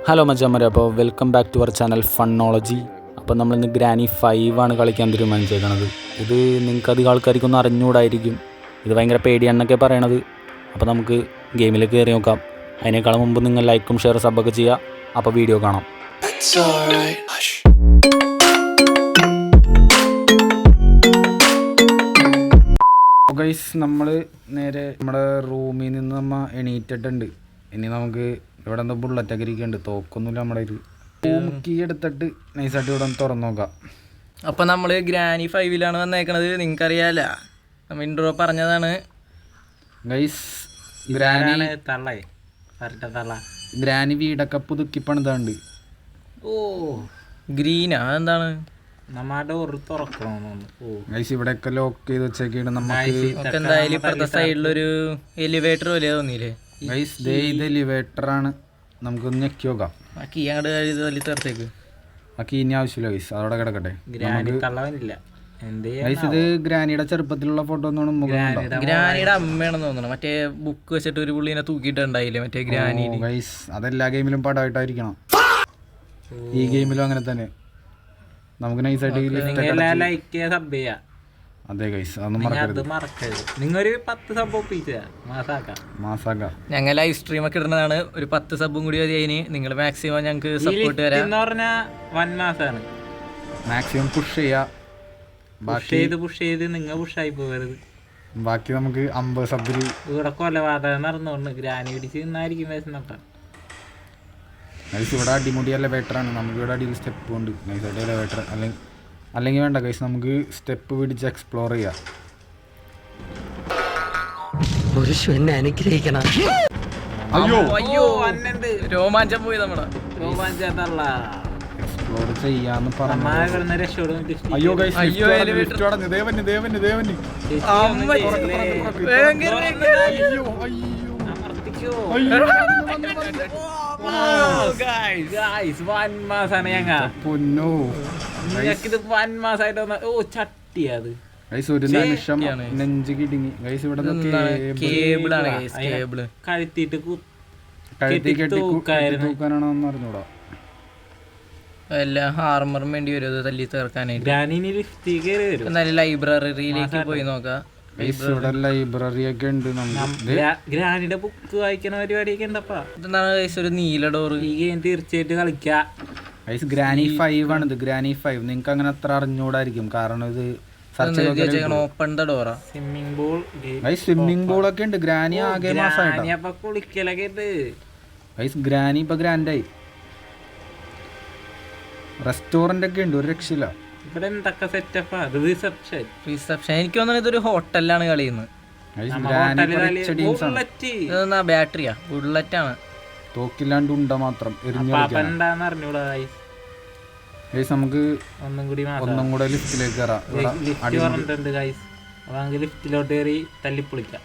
Hello മച്ചാമാരെ, അപ്പോൾ welcome back to our channel Funnology. അപ്പോൾ നമ്മളിന്ന് ഗ്രാനി 5 ആണ് കളിക്കാൻ തീരുമാനിച്ചേക്കണത്. ഇത് നിങ്ങൾക്ക് അധികം ആൾക്കാർക്കൊന്നും അറിഞ്ഞുകൂടായിരിക്കും, ഇത് ഭയങ്കര പേടിയാണെന്നൊക്കെ പറയണത്. അപ്പോൾ നമുക്ക് ഗെയിമിലേക്ക് കയറി നോക്കാം. അതിനേക്കാളും മുമ്പ് നിങ്ങൾ ലൈക്കും ഷെയർ സബ്ബൊക്കെ ചെയ്യുക. അപ്പോൾ വീഡിയോ കാണാം. ഗൈസ്, നമ്മൾ നേരെ നമ്മുടെ റൂമിൽ നിന്ന് നമ്മൾ എണീറ്റിട്ടുണ്ട്. ഇനി നമുക്ക് ഇവിടെ എന്തോ ബുള്ളറ്റൊക്കെ ഇരിക്കുന്നുണ്ട്, തോക്കൊന്നുമില്ല. നമ്മുടെ ഒരു റൂം കീ എടുത്തിട്ട് നൈസായിട്ട് ഇവിടെ ഒന്ന് തുറന്നു നോക്കാം. അപ്പോൾ നമ്മൾ ഗ്രാനി 5 വന്നേക്കണത്. നിങ്ങൾക്കറിയാമല്ല, നമ്മൾ ഇൻട്രോ പറഞ്ഞതാണ്. ഗൈസ്, ഗ്രാനി വീടൊക്കെ പുതുക്കി പണിതാണ്ട്. ഓ ഗ്രീനാ, അതെന്താണ്? ഗൈസ്, ഇവിടെയൊക്കെ ലോക്ക് ചെയ്ത് വെച്ചേക്കാണ്. നമുക്ക് എന്തായാലും ഇപ്പുറത്തെ സൈഡിലൊരു എലിവേറ്റർ പോലെ തോന്നിയില്ലേ? ഗൈസ്, ഇത് എലിവേറ്റർ ആണ്. നമുക്കൊന്ന് ഞെക്കി നോക്കാം. ആ കീ അങ്ങോട്ട് തല്ലി തീർത്തേക്ക്. ആ കീ ഇനി ആവശ്യമില്ല ഗൈസ്, അതോടെ കിടക്കട്ടെ. ഗൈസ്, ഇത് ഗ്രാനിയുടെ ചെറുപ്പത്തിലുള്ള ഫോട്ടോ ഒന്നും ഗ്രാനിയുടെ അമ്മയാണെന്ന് തോന്നണം. മറ്റേ ബുക്ക് വെച്ചിട്ട് ഒരു പുള്ളിനെ തൂക്കിയിട്ടുണ്ടായില്ലേ മറ്റേ ഗ്രാനി. ഗൈസ്, അതെല്ലാ ഗെയിമിലും പടമായിട്ടായിരിക്കണം. ഈ ഗെയിമിലും അങ്ങനെ തന്നെ. നമുക്ക് നൈസായിട്ട് അതെ ഗൈസ്, അതൊന്നും മറക്കരുത്. നിങ്ങൊരു 10 സബ് മാസാക്കാം. ഞങ്ങൾ ലൈവ് സ്ട്രീം ഒക്കെ ഇടുന്നതാണ്. ഒരു 10 സബും കൂടി മതി അതിന്. നിങ്ങൾ മാക്സിമം ഞങ്ങൾക്ക് സപ്പോർട്ട് തരാം. മാക്സിമം പുഷ് ചെയ്യാ. പുഷ് ചെയ്ത് നിങ്ങൾ പുഷായി പോകരുത്. ബാക്കി നമുക്ക് 50 സബിൽ ഇവിടെ കൊലപാതകം നടന്നുകൊണ്ട് ഗ്രാനി പിടിച്ച് നിന്നായിരിക്കും വേഷം. ഗൈസ്, ഇവിടെ അടിമുടി എലവേറ്ററാണ്. നമുക്ക് ഇവിടെ അടിയിൽ സ്റ്റെപ്പ് ഉണ്ട്. നൈസായിട്ട് എലവേറ്റർ അല്ലെങ്കിൽ വേണ്ട ഗൈസ്, നമുക്ക് സ്റ്റെപ്പ് പിടിച്ച് എക്സ്പ്ലോർ ചെയ്യാം. അനുഗ്രഹിക്കണം. അയ്യോ രോമാഞ്ചം പോയി. നമ്മുടെ എക്സ്പ്ലോർ ചെയ്യാന്ന് പറഞ്ഞു. അയ്യോ ഗൈസ്, ഒരു നിമിഷം നെഞ്ച് കിടുങ്ങി. ഗൈസ്, ഇവിടെ തൂക്കാനാണോ എന്ന് അറിഞ്ഞൂടാ. എല്ലാം ആർമറും വേണ്ടി വരും തല്ലി തീർക്കാനായിട്ട്. എന്തായാലും ലൈബ്രറിയിലേക്ക് പോയി നോക്കാം. ലൈബ്രറി ഒക്കെ ഉണ്ട്. ഗ്രാനിയുടെ ബുക്ക് വായിക്കുന്ന പരിപാടിയൊക്കെ ഉണ്ടപ്പാ. ഇതെന്താണ് ഗൈസ്, ഒരു നീല ഡോറ്? ഈ ഗെയിം തീർച്ചയായിട്ടും കളിക്കാം. ഗൈസ്, ഗ്രാനി 5 ആണ് ഇത്. ഗ്രാനി 5 നിങ്ങൾക്ക് അങ്ങനെ അത്ര അറിഞ്ഞൂടായിരിക്കും, കാരണം ഇത് ഓപ്പൺ ദ ഡോറാ. സ്വിമ്മിംഗ് പൂൾ, സ്വിമ്മിംഗ് പൂൾ ഒക്കെ ഉണ്ട്. ഗ്രാനി ആകെ മാസമായിട്ട് കുളിക്കലൊക്കെ ഉണ്ട്. ഗൈസ്, ഗ്രാനി ഇപ്പൊ ഗ്രാൻഡായി. റെസ്റ്റോറന്റ് ഒക്കെ ഉണ്ട്, ഒരു രക്ഷയില്ല. ഇവിടെ എന്തൊക്കെ സെറ്റപ്പാ. റിസപ്ഷൻ. എനിക്ക് തോന്നുന്നത് ഇതൊരു ഹോട്ടലിലാണ് കളിയുന്നത്. ബാറ്ററിയാ, ബുള്ളറ്റ് ആണ്. തോക്കില്ലാണ്ട് ഉണ്ട മാത്രം അറിഞ്ഞൂടാ. നമുക്ക് ഒന്നും കൂടെ ലിഫ്റ്റിലേക്ക് ലിഫ്റ്റിലോട്ട് കയറി തല്ലിപ്പൊളിക്കാം.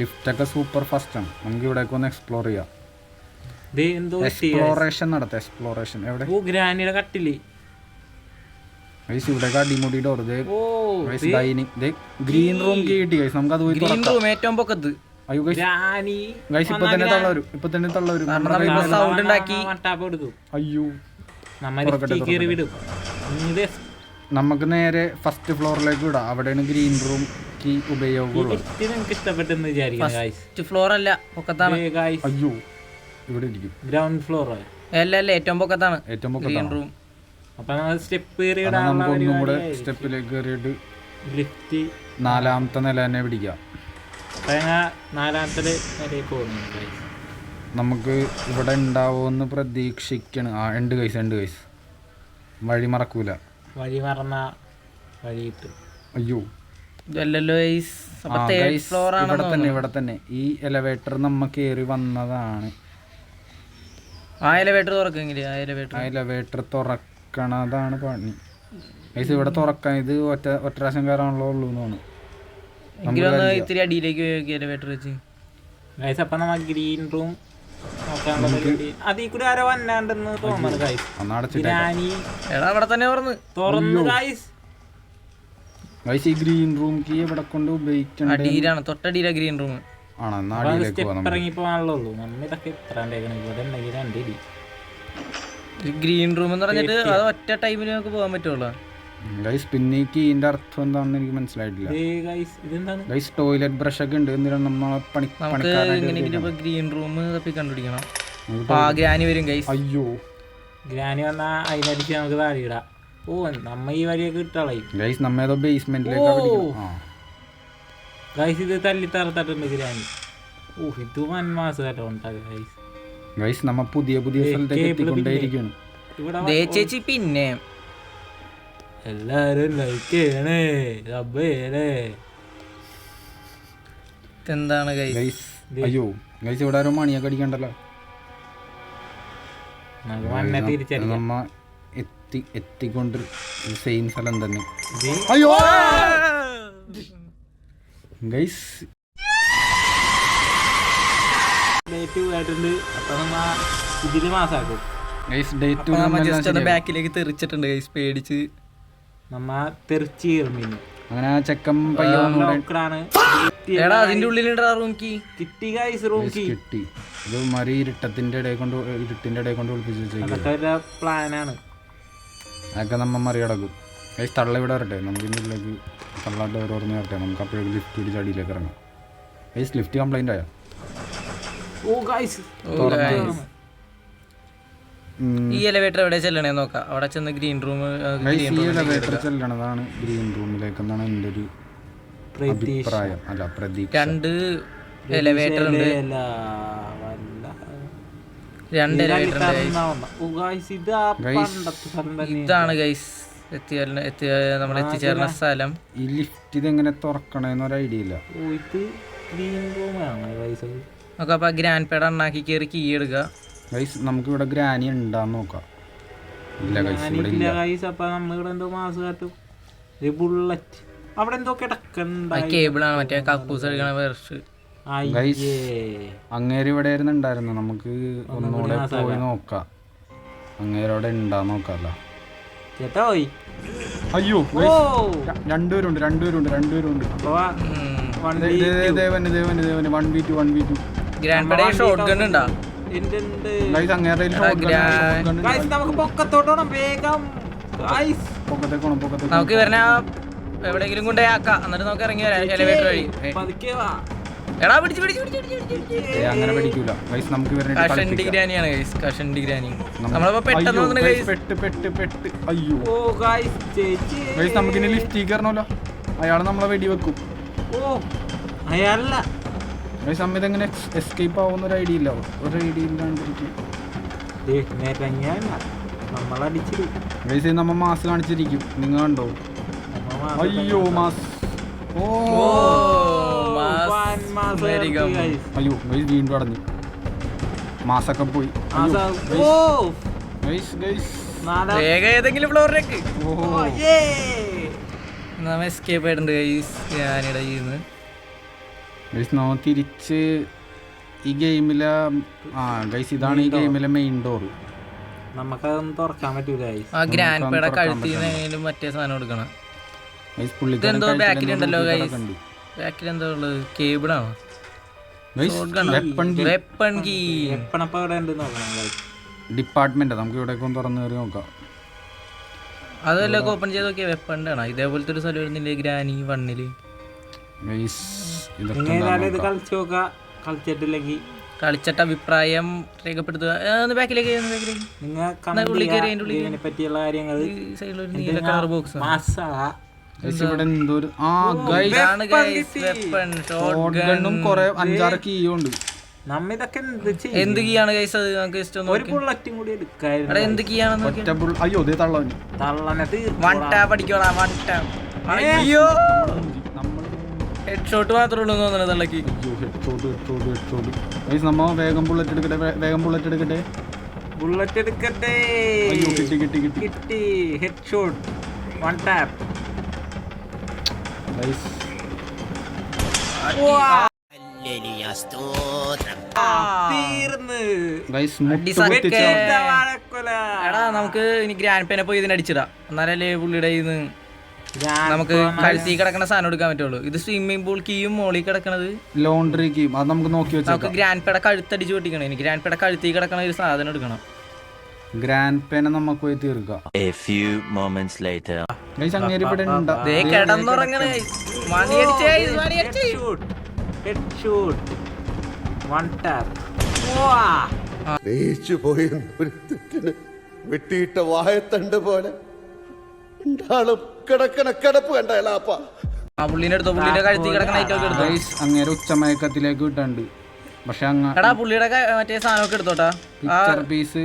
ലിഫ്റ്റ് ഒക്കെ സൂപ്പർ ഫാസ്റ്റ് ആണ്. നമുക്ക് ഇവിടെ ഒന്ന് എക്സ്പ്ലോർ ചെയ്യാം. എക്സ്പ്ലോറേഷൻ എവിടെ? ഗ്രാനിയുടെ കട്ടില്. ഇവിടെ അടിമുടി ഡോർ. ഗ്രീൻ റൂം കിട്ടി ഗൈസ്. നമുക്ക് അത് പോയി ഏറ്റവും പൊക്കത്ത്. അയ്യോ ഗൈസ്, ഇപ്പൊ തന്നെ തള്ളവരും. അയ്യോ, നമുക്ക് നേരെ ഫസ്റ്റ് ഫ്ലോറിലേക്ക് വിടാം. അവിടെയാണ് ഗ്രീൻ റൂം കീ ഉപയോഗമുള്ളത്. ഫസ്റ്റ് ഫ്ലോർ അല്ല, പൊക്കത്താണ്. അയ്യോ, ഇവിടെ ഇരിക്കും. ഗ്രൗണ്ട് ഫ്ലോർ അല്ല, ഏറ്റവും പൊക്കത്താണ്. റൂം. അപ്പൊ സ്റ്റെപ്പ് ഒന്നും കൂടെ സ്റ്റെപ്പിലേക്ക് കയറിയിട്ട് ലിഫ്റ്റ് 4ാമത്തെ നില തന്നെ പിടിക്കാം. നമുക്ക് ഇവിടെ ഉണ്ടാവുമെന്ന് പ്രതീക്ഷിക്കണം. ഉണ്ട് ഗൈസ്. വഴി മറക്കൂല. വഴി മറന്ന വഴി കിട്ടും. അയ്യോ, ഇവിടെ തന്നെ ഈ എലവേറ്റർ നമ്മ കയറി വന്നതാണ്. ആ എലവേറ്റർ തുറക്കണതാണ് പണി. ഗൈസ്, ഇവിടെ തുറക്കാൻ ഇത് ഒറ്റ പ്രാവശ്യം കയറാണല്ലോ ഉള്ളൂ എന്നാണ്. ഇത്തിരി അടിയിലേക്ക് എലവേറ്റർ വെച്ച്. അപ്പൊ നമ്മ ഗ്രീൻ റൂം അതിൽ കൂടെ ആരോ വന്നാണ്ടെന്ന് തോന്നുന്നു. ഈ ഗ്രീൻ റൂം കീ ഇവിടെ കൊണ്ട് ഉപയോഗിക്കണം. തൊട്ടടിയിലാണ് ഗ്രീൻ റൂം. ഇറങ്ങി പോകാനുള്ളൂ. നമ്മ ഇതൊക്കെ ഇത്ര ഗ്രീൻ റൂം എന്ന് പറഞ്ഞിട്ട് അത് ഒറ്റ ടൈമിൽ നമുക്ക് പോകാൻ പറ്റുള്ളൂ. ഗൈസ് പിന്നെ ഈ കീൻ്റെ അർത്ഥം എന്താണെന്ന് എനിക്ക് മനസ്സിലായിട്ടില്ല. ഗൈസ് ടോയ്ലറ്റ് ബ്രഷ് ഒക്കെ ഉണ്ട്. എന്തിനാണ് നമ്മളെ നമുക്ക് എങ്ങനെയെങ്കിലും ഇപ്പൊ ഗ്രീൻ റൂം തപ്പി കണ്ടുപിടിക്കണം. ഗ്രാനി വരും ഗൈസ്. അയ്യോ ഗ്രാനി വന്നാ അതിനടിച്ച് നമുക്ക് താഴെയിടാം. ഓ നമ്മ ഈ വഴിയൊക്കെ ഇട്ടാളായി ഗൈസ്. നമ്മ ഏതോ ബേസ്മെന്റിലേക്ക് ഗൈസ്. ഇത് തല്ലി തറത്തിട്ടുണ്ട് ഗ്രാനി. ഓ ഇത് 1 മാസം കേട്ടോ ഉണ്ടാകും ഗൈസ്. ഗൈസ് നമ്മ പുതിയ പുതിയ സ്ഥലത്തേക്ക് എത്തിക്കൊണ്ടേയിരിക്കുന്നു. ദേ ചേച്ചി പിന്നെ എല്ലാരും ലൈക്ക് ചെയ്യണേ, സബ് ചെയ്യണേ. എന്താണ് ഗൈസ്? അയ്യോ ഗൈസ് ഇവിടെ ആരോ മണിയൊക്കെ അടിക്കണ്ടല്ലോ. നമ്മ എത്തിക്കൊണ്ട് സെയിം സ്ഥലം തന്നെ. അയ്യോ ഗൈസ് ഇതില് മാസാക്കും ഗൈസ്. ഡേറ്റ് ബാക്കിലേക്ക് തെറിച്ചിട്ടുണ്ട് ഗൈസ്, പേടിച്ച് നമ്മ തെറിച്ച് കയറുന്നു. അങ്ങനെ ആ ചെക്കൻ പയ്യാണ് അതിന്റെ ഉള്ളിലുണ്ട് റൂം കീ കിട്ടി ഗൈസ്. റൂം കീ കിട്ടി. ഇത് മരി ഇരുട്ടിന്റെ ഇടയിൽ കൊണ്ട് ഒളിപ്പിച്ച് വെച്ചേക്കും. പ്ലാനാണ്. അതൊക്കെ നമ്മ മറികടക്കും ഗൈസ്. തള്ള ഇവിടെ വരട്ടെ, നമുക്ക് ഇതിൻ്റെ ഉള്ളിലേക്ക് തള്ള ഡോർ തുറന്ന് വരട്ടെ. നമുക്ക് അപ്പോഴേക്കും ലിഫ്റ്റ് പിടിച്ച് അടിയിലേക്ക് ഇറങ്ങാം. ഗൈസ് ലിഫ്റ്റ് കംപ്ലൈന്റ് ആയോ? ഓ ഗൈസ് ഈ എലിവേറ്റർ എവിടെ ചെല്ലണേ നോക്കാം. അവിടെ ചെന്ന് ഗ്രീൻ റൂം എലിവേറ്റർ ചെല്ലണതാണ് ഗ്രീൻ റൂമിലേക്ക് എന്നാണ് എൻ്റെ ഒരു അഭിപ്രായം. അല്ല പ്രതീക്ഷ. 2 എലിവേറ്റർ ഉണ്ട്. 2 എലിവേറ്റർ ഇതാണ് ഗൈസ് നമ്മൾ എത്തിച്ചേർന്ന സ്ഥലം. ഈ ലിഫ്റ്റ് ഇതെങ്ങനെ തുറക്കണേന്ന് ഒരു ഐഡിയ ഇല്ല. നോക്കാം. അപ്പൊ ഗ്രാൻഡ് പേട അണ്ണാക്കി കയറി കീ എടുക്കുക ഗൈസ്. നമുക്ക് ഇവിടെ ഗ്രാനി ഉണ്ടാന്ന് നോക്കാം. ഇല്ല ഗൈസ് ഇവിടെ ഇല്ല ഗൈസ്. അപ്പൊ നമ്മളിവിടെ എന്തോ മാസം ബുള്ളറ്റ് അവിടെ എന്തോ കിടക്കണ്ട. കേബിളാണ് മറ്റേ കക്കൂസ് എടുക്കണ വേർസ്. ഗൈസ് അങ്ങേര് ഇവിടെ ഉണ്ടായിരുന്നു. നമുക്ക് ഒന്നുകൂടെ പോയി നോക്കാം. അങ്ങേരോടെ ഉണ്ടാന്ന് നോക്കാല്ലോ. ചേട്ടാ പോയി. അയ്യോ രണ്ടുപേരുണ്ട്. ദേവന് 1v2 grand peda shot gun ഉണ്ടാ ഗൈസ്. അങ്ങേരുടെ നമുക്ക് പൊക്കത്തോട്ടോണം വേഗം. നമുക്ക് ഇവരെ എവിടെയെങ്കിലും കൊണ്ടേ ആക്കാം. എന്നിട്ട് നമുക്ക് ഇറങ്ങി വരാം എലിവേറ്റർ വഴി. എടാ പിടിച്ച് അങ്ങനെ പഠിക്കൂല ഗൈസ്. നമുക്ക് കഷണ്ടി ഗ്രാനിയാണ് ഗൈസ്. കഷണ്ടി ഗ്രാനി നമ്മളിപ്പോ പെട്ടെന്ന് പെട്ട് അയ്യോ ഗൈസ്. നമുക്കിനി ലിഫ്റ്റ് കയറണല്ലോ. അയാള് നമ്മളെ വെടിവെക്കും. അയാളല്ല ഗൈസ്. നമ്മ ഇതെങ്ങനെ എസ്കേപ്പ് ആവുന്ന ഒരു ഐഡിയ ഇല്ല. ഒരു ഐഡിയ ഇല്ലാണ്ടിരിക്കും ഗൈസ്. നമ്മ മാസ് കാണിച്ചിരിക്കും. നിങ്ങൾ കണ്ടോ? അയ്യോ മാസ്. അയ്യോ ഗൈസ് വീണ്ടും അടഞ്ഞു. മാസൊക്കെ പോയി. ഏതെങ്കിലും ഫ്ലോറിലേക്ക് എസ്കേപ്പ് ആയിട്ടുണ്ട് ഗൈസ്. ഞാനിടെ ചെയ്യുന്നത് നമ്മ തിരിച്ച് ഈ ഗെയിമിലെ ഗൈസ് ഇതാണ് ഈ ഗെയിമിലെ മെയിൻ ഡോർ. നമുക്കതൊന്നും തുറക്കാൻ പറ്റൂല. ആ ഗ്രാൻഡ് പേട കഴുത്തിനും മറ്റേ സാധനം കൊടുക്കണം. ഇതെന്തോ ബാക്കിലുണ്ടല്ലോ ഗൈസ്. ബാക്കിലെന്തോ ഉള്ളത്? കേബിളാണോ? Weapon key department. നമുക്ക് ഇവിടെ തുറന്നു കയറി നോക്കാം. അതെല്ലാം ഓപ്പൺ ചെയ്ത് നോക്കിയാ വെപ്പണിന്റെ ആണോ? ഇതേപോലത്തെ ഒരു സ്ഥലം വരുന്നില്ലേ ഗ്രാനി 1-ല്? കളിച്ചിട്ട് അഭിപ്രായം രേഖപ്പെടുത്തുക. ബാക്കിലേക്ക് പറ്റിയുള്ള കാര്യങ്ങൾ ബോക്സ് കൊറേ 5-6 കീയുണ്ട്. എന്ത് കീയാണ് ഗൈസ്? അത് നമുക്ക് ഒരു ബുള്ളറ്റും കൂടി എടുക്കായിരുന്നു. എന്ത് കീയാണ്? അയ്യോ അയ്യോ ഹെഡ് ഷോട്ട് മാത്രമേ ഉള്ളൂ തോന്നുന്നു തള്ളക്ക്. നമ്മ വേഗം ബുള്ളറ്റ് എടുക്കട്ടെ. അയ്യോ കിട്ടി. Head shot 1 tap. എടാ നമുക്ക് ഇനി ഗ്രാൻഡ് പേനെ പോയി ഇതിനടിച്ചിടാം. എന്നാലല്ലേ പുള്ളിയുടെ നമുക്ക് കഴുത്തി കിടക്കണ സാധനം എടുക്കാൻ പറ്റുള്ളൂ. ഇത് സ്വിമ്മിംഗ് പൂൾ കീയും മോളിൽ കിടക്കണത് ലോണ്ടറി കീയും. അത് നമുക്ക് നോക്കി വെച്ചാൽ നമുക്ക് ഗ്രാൻഡ് പേട കഴുത്തടിച്ച് പൊട്ടിക്കണം. ഇനി ഗ്രാൻഡ് പേട കഴുത്തി കിടക്കണ ഒരു സാധനം എടുക്കണം. ഗ്രാൻഡ് പേനെ നമുക്ക് പോയി തീർക്കാം. A few moments later. Guys അങ്ങേര് ഇവിടെ ഉണ്ടാ. ദേ കിടന്നുറങ്ങണ ഗൈസ്. മണി അടിച്ചേ ഗൈസ്, മണി അടിച്ചേ. Headshot. One tap. ദേഹിച്ചു പോയി ഒരു തെറ്റിന് വെട്ടിയിട്ട വായത്തണ്ട് പോലെ കിടപ്പ് കണ്ടപ്പാ. ആ പുള്ളിനെ എടുത്തോ, പുള്ളിന്റെ കഴുത്തി കിടക്കണ ഐറ്റമൊക്കെ എടുത്തോ. ഗൈസ് അങ്ങേര് ഉച്ചമയക്കത്തിലേക്ക് വിട്ടുണ്ട്. പക്ഷെ എടാ പുള്ളിയുടെ മറ്റേ സാധനമൊക്കെ എടുത്തോട്ടാ. Picture piece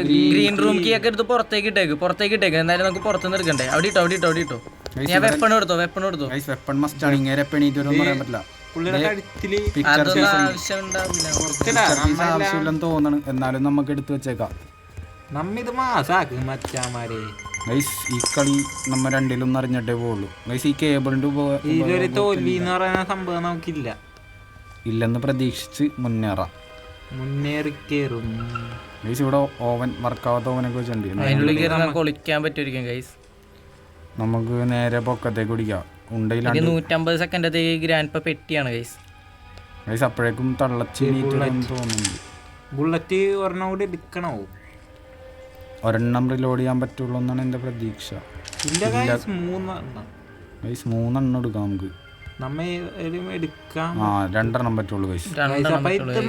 green room key ഒക്കെ എടുത്ത് പുറത്തേക്ക് ഇട്ടേക്ക്. എന്തായാലും നമുക്ക് പുറത്തുനിന്ന് എടുക്കണ്ടേ. അവിടെ ഇട്ടോ. ഞാൻ വെപ്പൺ എടുത്തോ. ഗൈസ് വെപ്പൺ മസ്റ്റ് ആണ്. ഇങ്ങേരെ എപ്പണീറ്റ് വരുമെന്ന് പറയാൻ പറ്റില്ല. പുള്ളിയുടെ കഴുത്തില് പിക്ചർ അതൊന്നും പീസ് ആവശ്യം ഉണ്ടാവില്ല. ആവശ്യമില്ലെന്ന് തോന്നണ്. എന്നാലും നമുക്ക് എടുത്തു വെച്ചേക്കാം. നമ്മിത് മാസാക്ക് മച്ചാമാരെ. ഗൈസ് ഈ കളി നമ്മ രണ്ടിലും അറിഞ്ഞിട്ടേ പോവുള്ളൂ. ഗൈസ് ഈ കേബിളിന്റെ ഇതൊരു തോൽവി എന്ന് പറയുന്ന സംഭവം നമുക്കില്ല. ഇല്ലെന്ന് പ്രതീക്ഷിച്ച് മുന്നേറാം. മുന്നേറി കേറും. ഗൈസ് ഇവിടെ ഓവൻ വർക്കാവാത്ത ഓവനൊക്കെ വെച്ചിട്ടുണ്ട്. അതിനുള്ളിൽ കയറി നമുക്ക് ഒളിക്കാൻ പറ്റുമായിരിക്കും ഗൈസ്. നമുക്ക് നേരെ പൊക്കത്തേക്ക് പിടിക്കാം. ഉണ്ടയിലാണ് 150 സെക്കൻഡത്തേക്ക് ഗ്രാൻഡ് പെട്ടിയാണ് ഗൈസ്. ഗൈസ് അപ്പോഴേക്കും തള്ളച്ചീനിട്ട് തോന്നുന്നുണ്ട്. ബുള്ളറ്റ് ഒരെണ്ണം കൂടി എടുക്കണോ? ഒരെണ്ണം റിലോഡ് ചെയ്യാൻ പറ്റുള്ളൂ എന്നാണ് എൻ്റെ പ്രതീക്ഷ. ഇല്ല ഗൈസ്, 3 എണ്ണം. ഗൈസ് 3 എണ്ണം എടുക്കാം നമുക്ക്. നമ്മ എടുക്കാം. 2 എണ്ണം പറ്റുള്ളൂ ഗൈസ്. ഇത്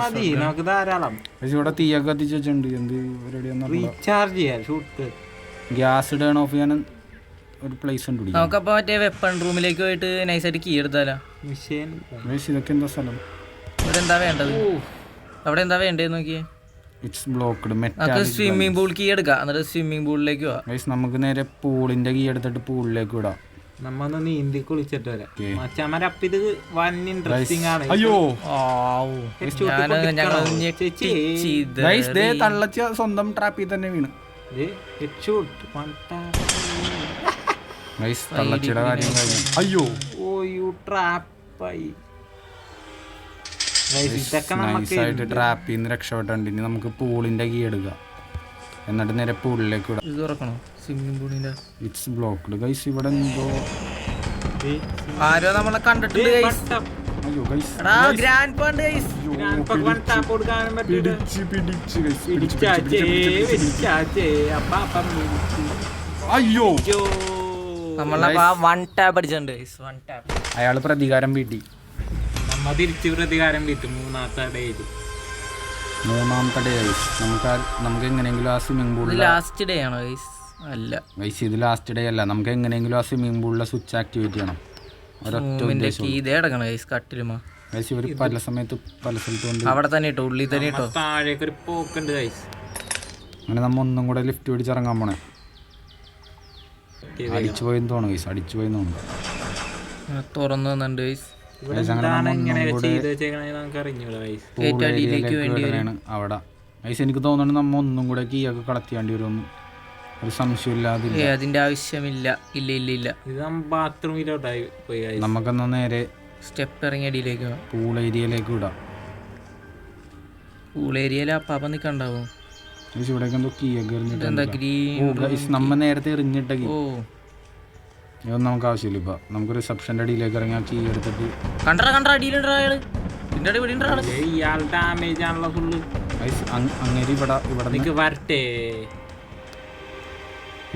മതി, നമുക്ക് ധാരാളം. ഗൈസ് ഇവിടെ തീയൊക്കെ കത്തിച്ച് വെച്ചിട്ടുണ്ട്. എന്ത് പരിപാടിയാണെന്ന് റീചാർജ് ചെയ്യാൻ ഷൂട്ട്. ഗ്യാസ് ടേൺ ഓഫ് ചെയ്യാൻ ഒരു പ്ലേസ് ഉണ്ട്. നമുക്കപ്പോ മറ്റേ വെപ്പൺ റൂമിലേക്ക് പോയിട്ട് നൈസായിട്ട് കീ എടുത്താലോ. മിഷീൻ ഗൈസ് ഇതൊക്കെ എന്താ സ്ഥലം? ഇവിടെ എന്താ വേണ്ടത്? അവിടെ എന്താ വേണ്ടതെന്ന് നോക്കിയേ. It's blocked. നമുക്ക് സ്വിമ്മിംഗ് പൂൾ കീ എടുക്കാം. എന്നിട്ട് സ്വിമ്മിംഗ് പൂളിലേക്ക് പോവാം. ഗൈസ് നമുക്ക് നേരെ പൂളിന്റെ കീ എടുത്തിട്ട് പൂളിലേക്ക് വിടാം. നമ്മ ഒന്ന് നീന്തി കുളിച്ചിട്ട് വരാം. മച്ചാമാരെ അപ്പൊ ഇത് വൻ ഇൻട്രസ്റ്റിംഗ് ആണ്. അയ്യോ ഞങ്ങൾ ഗൈസ് ദേ തള്ളച്ച സ്വന്തം ട്രാപ്പിൽ തന്നെ വീണ്. ഗൈസ് തള്ളച്ചിയുടെ കാര്യം കഴിഞ്ഞു. അയ്യോ നൈസായിട്ട് ട്രാപ്പിൽ നിന്ന് രക്ഷപ്പെട്ടുണ്ട്. ഇനി നമുക്ക് പൂളിന്റെ കീ എടുക്കാം. എന്നിട്ട് നേരെ പൂളിലേക്ക് വിടാം. ഇത് തുറക്കണോ സ്വിമ്മിംഗ് പൂളിന്റെ? It's blocked. ഗൈസ് ഇവിടെ എന്തോ ആരോ നമ്മളെ കണ്ടിട്ടുണ്ട് ഗൈസ്. അയ്യോ ഗൈസ് എടാ ഗ്രാൻഡ് പാണ്ട് ഗൈസ്. അയ്യോ നമ്മളെ വൺ ടാപ്പ് അടിച്ചിട്ടുണ്ട് ഗൈസ്. One tap. അയാള് പ്രതികാരം വീട്ടി. നമ്മ തിരിച്ച് പ്രതികാരം വീട്ടും. മൂന്നാമത്തെ ഡേ ഗൈസ്. നമുക്ക് എങ്ങനെയെങ്കിലും ആ സ്വിമ്മിംഗ് പൂളിൽ ലാസ്റ്റ് ഡേ ആണോ ഗൈസ്? അല്ല ഗൈസ് ഇത് ലാസ്റ്റ് ഡേ അല്ല. നമുക്ക് എങ്ങനെയെങ്കിലും ആ സ്വിമ്മിംഗ് പൂളിലെ സ്വിച്ച് ആക്ടിവേറ്റ് ചെയ്യണം. ഒരൊറ്റ ഉദ്ദേശം ഇതേ അടക്കണം ഗൈസ്. കട്ടിലുമാ ഗൈസ് ഇവർ പല സമയത്ത് പല സ്ഥലത്തുണ്ട്. അവിടെ തന്നെ ഇട്ടോ, ഉള്ളിൽ തന്നെ ഇട്ടോ. താഴേക്ക് ഒരു പോക്കുണ്ട് ഗൈസ്. അങ്ങനെ നമ്മ ഒന്നും കൂടെ ലിഫ്റ്റ് പിടിച്ചിറങ്ങാൻ പോണേ. അടിച്ചു പോയെന്ന് തോന്നുന്നു ഗൈസ്. അടിച്ചു പോയെന്ന് തോന്നുന്നു. തുറന്നു തന്നുണ്ട് ഗൈസ്. അവിടെ ഗൈസ് എനിക്ക് തോന്നുന്നു നമ്മ ഒന്നും കൂടെ കീ ഒക്കെ കളത്തിയാണ്ടി വരുമെന്ന് ഒരു സംശയമില്ലാതില്ല. അതിന്റെ ആവശ്യമില്ല. ഇല്ല ബാത്റൂമിലോട്ടായി പോയി. നമുക്കെന്നാ നേരെ സ്റ്റെപ്പ് ഇറങ്ങി അടിയിലേക്ക് പൂൾ ഏരിയയിലേക്ക് വിടാം. പൂൾ ഏരിയയിൽ അപ്പാപ്പ നിൽക്കണ്ടാവും. ഇവിടേക്ക് എന്തോ കീ ഒക്കെ എന്താ ഗ്രീൻ നമ്മ നേരത്തെ എറിഞ്ഞിട്ട കീ. ഇതൊന്നും നമുക്ക് ആവശ്യമില്ല. ഇപ്പൊ നമുക്ക് റിസപ്ഷന്റെ അടിയിലേക്ക് ഇറങ്ങി ആ കീ എടുത്തിട്ട് അടിയിലുണ്ടോ അയാള്? ഇയാൾ ഡാമേജ് ആണല്ലോ ഫുള്ള്. അങ്ങേരി ഇവിടെ വരട്ടെ.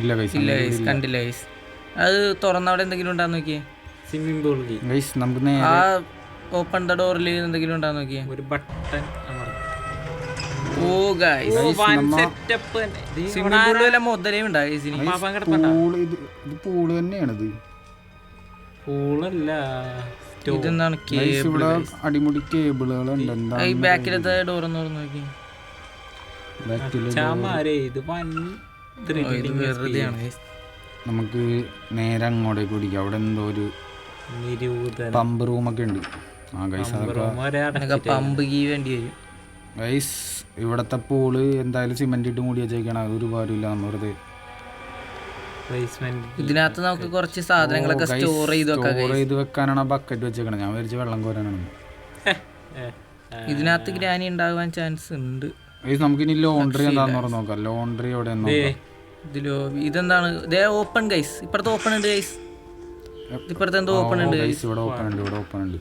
ഇല്ല ഗൈസ് കണ്ടില്ല ഗൈസ്. അത് തുറന്ന അവിടെ എന്തെങ്കിലും ഉണ്ടാന്ന് നോക്കിയേ. സ്വിമ്മിംഗ് പൂൾ ഗൈസ് നമുക്ക് ആ ഓപ്പൺ ദ ഡോറിൽ എന്തെങ്കിലും ഉണ്ടാന്ന് നോക്കിയേ. ഒരു ബട്ടൺ. ഓ ഗൈസ് സെറ്റപ്പ്. സ്വിമ്മിംഗ് പൂളിൽ വല്ല മുതലയും ഉണ്ടാ ഗൈസ്? പൂള് തന്നെയാണിത്. പൂളല്ല, ഇതെന്താണ്? ഇവിടെ അടിമുടി കേബിളുകളുണ്ട്. എന്താ ഈ ബാക്കിലത്തെ ഡോർ ഒന്ന് തുറന്ന് നോക്കി. നമുക്ക് നേരെ അങ്ങോട്ടേക്ക് പിടിക്കാം. അവിടെ എന്തോ ഒരു പമ്പ് റൂമൊക്കെ ഉണ്ട്. ആ ഗൈസ് അതൊക്കെ പമ്പ് കീ വേണ്ടി വരും ഗൈസ്. ഇവിടത്തെ പൂള് എന്തായാലും സിമെന്റ് ഇട്ട് മൂടി വെച്ചേക്കാണ്. അതൊരു കാര്യമില്ല. നമ്മൾ വെറുതെ ഇതിനകത്ത് നമുക്ക് കുറച്ച് സാധനങ്ങളൊക്കെ സ്റ്റോർ ചെയ്ത് വെക്കാനാണ് ബക്കറ്റ് വെച്ചേക്കണം. ഞാൻ വിചാരിച്ച വെള്ളം കോരാനാണ്. ഇതിനകത്ത് ഗ്രാനി ഉണ്ടാകാൻ ചാൻസ് ഉണ്ട്. നമുക്കിനി ലോണ്ടറി എന്താന്ന് പറഞ്ഞ് നോക്കാം. ലോണ്ടറി എവിടെ ഇതെന്താണ്? ഇതേ ഓപ്പൺ ഗൈസ്. ഇപ്പുറത്ത് ഓപ്പൺ ഉണ്ട് ഗൈസ്. ഇപ്പുറത്ത് എന്തോ ഓപ്പൺ ഉണ്ട്. ഇവിടെ ഓപ്പൺ ഉണ്ട്.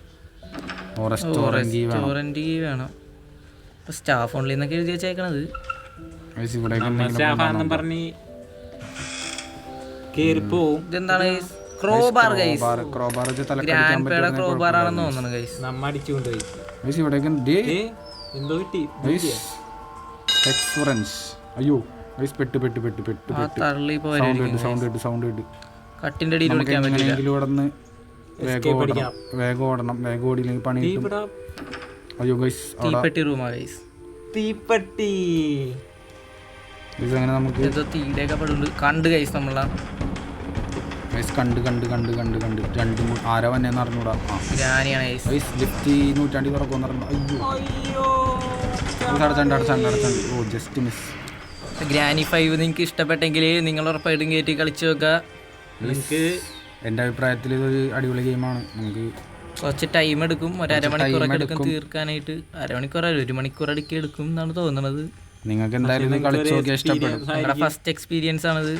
റെസ്റ്റോറന്റ് കീ വേണം. സ്റ്റാഫ് ഓൺലി എന്നൊക്കെ എഴുതി വെച്ചേക്കണത്. ഗൈസ് ഇവിടെ സ്റ്റാഫാന്നും പറഞ്ഞ് കേറി പോവും. ഇതെന്താണ് ക്രോബാർ ഗൈസ്, ക്രോബാർ ഗ്രാൻഡ് പേയുടെ ക്രോബാർ ആണെന്ന് തോന്നുന്നു ഗൈസ്. നമ്മ അടിച്ചുകൊണ്ടുപോയി. ഗൈസ് ഇവിടെ എന്തോ കിട്ടി. എക്സ്പീരിയൻസ്. അയ്യോ ഗൈസ് പെട്ട് ആ തള്ളി സൗണ്ട് ഇട്ട് കട്ടിന്റെ അടിയിൽ വിളിക്കാൻ പറ്റില്ല. വേഗം ഓടണം. വേഗം ഓടിയില്ലെങ്കിൽ പണി കിട്ടും. അയ്യോ ഗൈസ് തീപ്പെട്ടി റൂമാ ഗൈസ്. തീപ്പെട്ടി അങ്ങനെ നമുക്ക് എന്തോ തീയുടെയൊക്കെ പടുണ്ട് കണ്ട് ഗൈസ്. നമ്മളാ ഗൈസ് കണ്ട് രണ്ടും ആരോ വന്നെന്ന് അറിഞ്ഞൂടാ. ഗ്രാനിയാണ് ഗൈസ്. ഗൈസ് ലിഫ്റ്റ് 100 തുറക്കുമെന്ന് പറഞ്ഞു. അയ്യോ അടച്ചണ്ട്. ഓ ജസ്റ്റ് മിസ്. ഗ്രാനി 5 നിങ്ങൾക്ക് ഇഷ്ടപ്പെട്ടെങ്കിൽ നിങ്ങൾ ഉറപ്പായിട്ടും കയറ്റി കളിച്ചു നോക്കുക. നിങ്ങൾക്ക് എൻ്റെ അഭിപ്രായത്തിൽ ഇതൊരു അടിപൊളി ഗെയിമാണ്. നമുക്ക് കുറച്ച് ടൈം എടുക്കും, ഒരു അരമണിക്കൂറൊക്കെ എടുക്കും തീർക്കാനായിട്ട്. ഒരു മണിക്കൂർ അടുക്കി എടുക്കും എന്നാണ് തോന്നുന്നത്. നിങ്ങൾക്ക് എന്തായാലും ഇത് കളിച്ചു നോക്കിയാൽ ഇഷ്ടപ്പെടും. നിങ്ങളുടെ ഫസ്റ്റ് എക്സ്പീരിയൻസ് ആണിത്.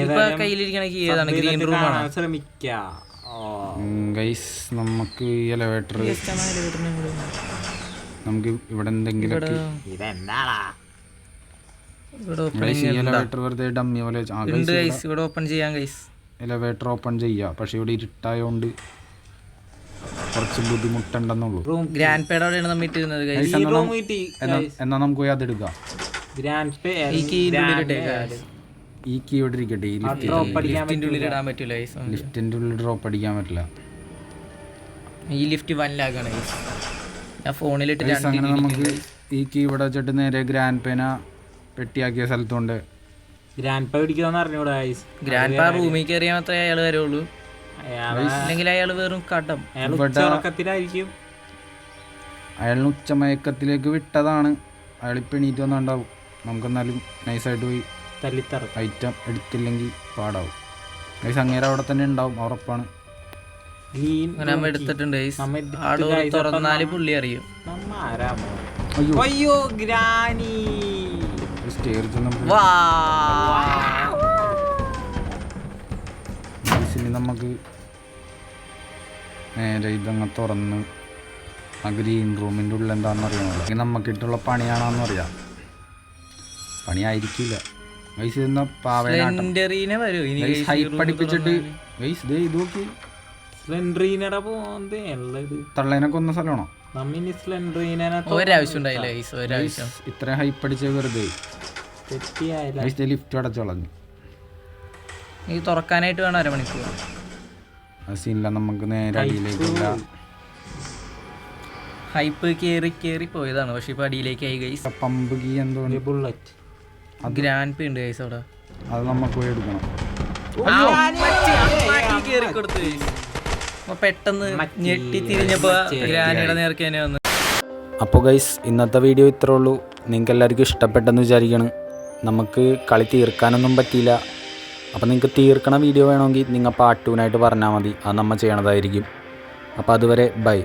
ഇപ്പൊ കയ്യിലിരിക്കണ കീ ഏതാണ്? ഗ്രീൻ റൂമാണ്. ശ്രമിക്കാം. ഗൈസ് നമുക്ക് എലവേറ്റർ നമുക്ക് ഇവിടെ എന്തെങ്കിലുമൊക്കെ എലവേറ്റർ വെറുതെ ഡമ്മി പോലെ ഇവിടെ ഓപ്പൺ ചെയ്യാം ഗൈസ്. എലവേറ്റർ ഓപ്പൺ ചെയ്യാം. പക്ഷെ ഇവിടെ ഇരുട്ടായോണ്ട് കുറച്ച് ബുദ്ധിമുട്ടുണ്ടെന്നുള്ളൂ. ഗ്രാൻഡ് പേഡ് അവിടെയാണ് നമ്മൾ ഇട്ടിരുന്നത് ഗൈസ്. എന്നാ നമുക്ക് പോയി അതെടുക്കാം. ഈ കീ ഈ കീ ഇവിടെ ഇരിക്കട്ടെ. ഈ ലിഫ്റ്റിന്റെ ഉള്ളിൽ ഇടാൻ പറ്റൂല ഗൈസ്. ലിഫ്റ്റിന്റെ ഉള്ളിൽ ഡ്രോപ്പ് അടിക്കാൻ പറ്റില്ല. ഈ ലിഫ്റ്റ് 1 ലാഖാണ് ഗൈസ്. ഞാൻ ഫോണിലിട്ട് അങ്ങനെ നമുക്ക് ഈ കീ ഇവിടെ വെച്ചിട്ട് നേരെ ഗ്രാൻഡ് പേന പെട്ടിയാക്കിയ സ്ഥലത്തുണ്ട്. ഗ്രാൻഡ് പേ പിടിക്കാന്ന് അറിഞ്ഞൂടാ ഗൈസ്. ഗ്രാൻഡ് പാ റൂമിൽ കയറിയാൽ മാത്രമേ അയാൾ വരുള്ളൂ. അല്ലെങ്കിൽ അയാൾ വെറും കടം. ഉറക്കത്തിലായിരിക്കും. അയാളിന് ഉച്ചമയക്കത്തിലേക്ക് വിട്ടതാണ്. അയാളിപ്പോൾ എണീറ്റ് വന്നുണ്ടാവും. നമുക്കെന്നാലും നൈസായിട്ട് പോയി തല്ലിത്തറ ഐറ്റം എടുത്തില്ലെങ്കിൽ പാടാവും. ഗൈസ് അങ്ങേരെ അവിടെ തന്നെ ഉണ്ടാവും, ഉറപ്പാണ്. എടുത്തിട്ടുണ്ട് തുറന്നാല് പുള്ളി അറിയും. അയ്യോ ഗ്രാനി നമുക്ക് നേരെ ഇതങ്ങ് തുറന്ന് ആ ഗ്രീൻ റൂമിൻ്റെ ഉള്ളിൽ എന്താണെന്ന് അറിയണമല്ലോ. നമുക്കിട്ടുള്ള പണിയാണെന്ന് അറിയാം. പണിയായിരിക്കില്ല ഗൈസ്. ഇതെന്നാ പാവേനാട്ടം ഹൈപ്പടിപ്പിച്ചിട്ട് ഗൈസ് ഇത് നോക്കി. തള്ളേനെ കൊന്ന സ്ഥലമാണോ? ഇത്രയും ഹൈപ്പടിച്ച വെറുതെ ലിഫ്റ്റ് അടച്ചു കളഞ്ഞു. ഈ തുറക്കാനായിട്ട് വേണം അരമണിക്കൂർ. സീനില്ല. നമുക്ക് നേരെ അടിയിലേക്കില്ല. ഹൈപ്പ് കേറി പോയതാണ്. പക്ഷെ ഇപ്പൊ അടിയിലേക്കായി ഗൈസ്. പമ്പ് കീ എന്തോ ബുള്ളറ്റ് ഗ്രാൻഡ് പേ ഉണ്ട് ഗൈസ് അവിടെ. അത് നമുക്ക് പോയി എടുക്കണം. പെട്ടെന്ന് ഞെട്ടി തിരിഞ്ഞപ്പോ ഗ്രാനിയുടെ നേർക്ക് തന്നെ വന്നു. അപ്പോൾ ഗൈസ് ഇന്നത്തെ വീഡിയോ ഇത്രേ ഉള്ളൂ. നിങ്ങൾക്ക് എല്ലാവർക്കും ഇഷ്ടപ്പെട്ടെന്ന് വിചാരിക്കണം. നമുക്ക് കളി തീർക്കാനൊന്നും പറ്റിയില്ല. അപ്പോൾ നിങ്ങൾക്ക് തീർക്കണ വീഡിയോ വേണമെങ്കിൽ നിങ്ങൾ പാർട്ട് 2 പറഞ്ഞാൽ മതി. അത് നമ്മൾ ചെയ്യണതായിരിക്കും. അപ്പോൾ അതുവരെ ബൈ.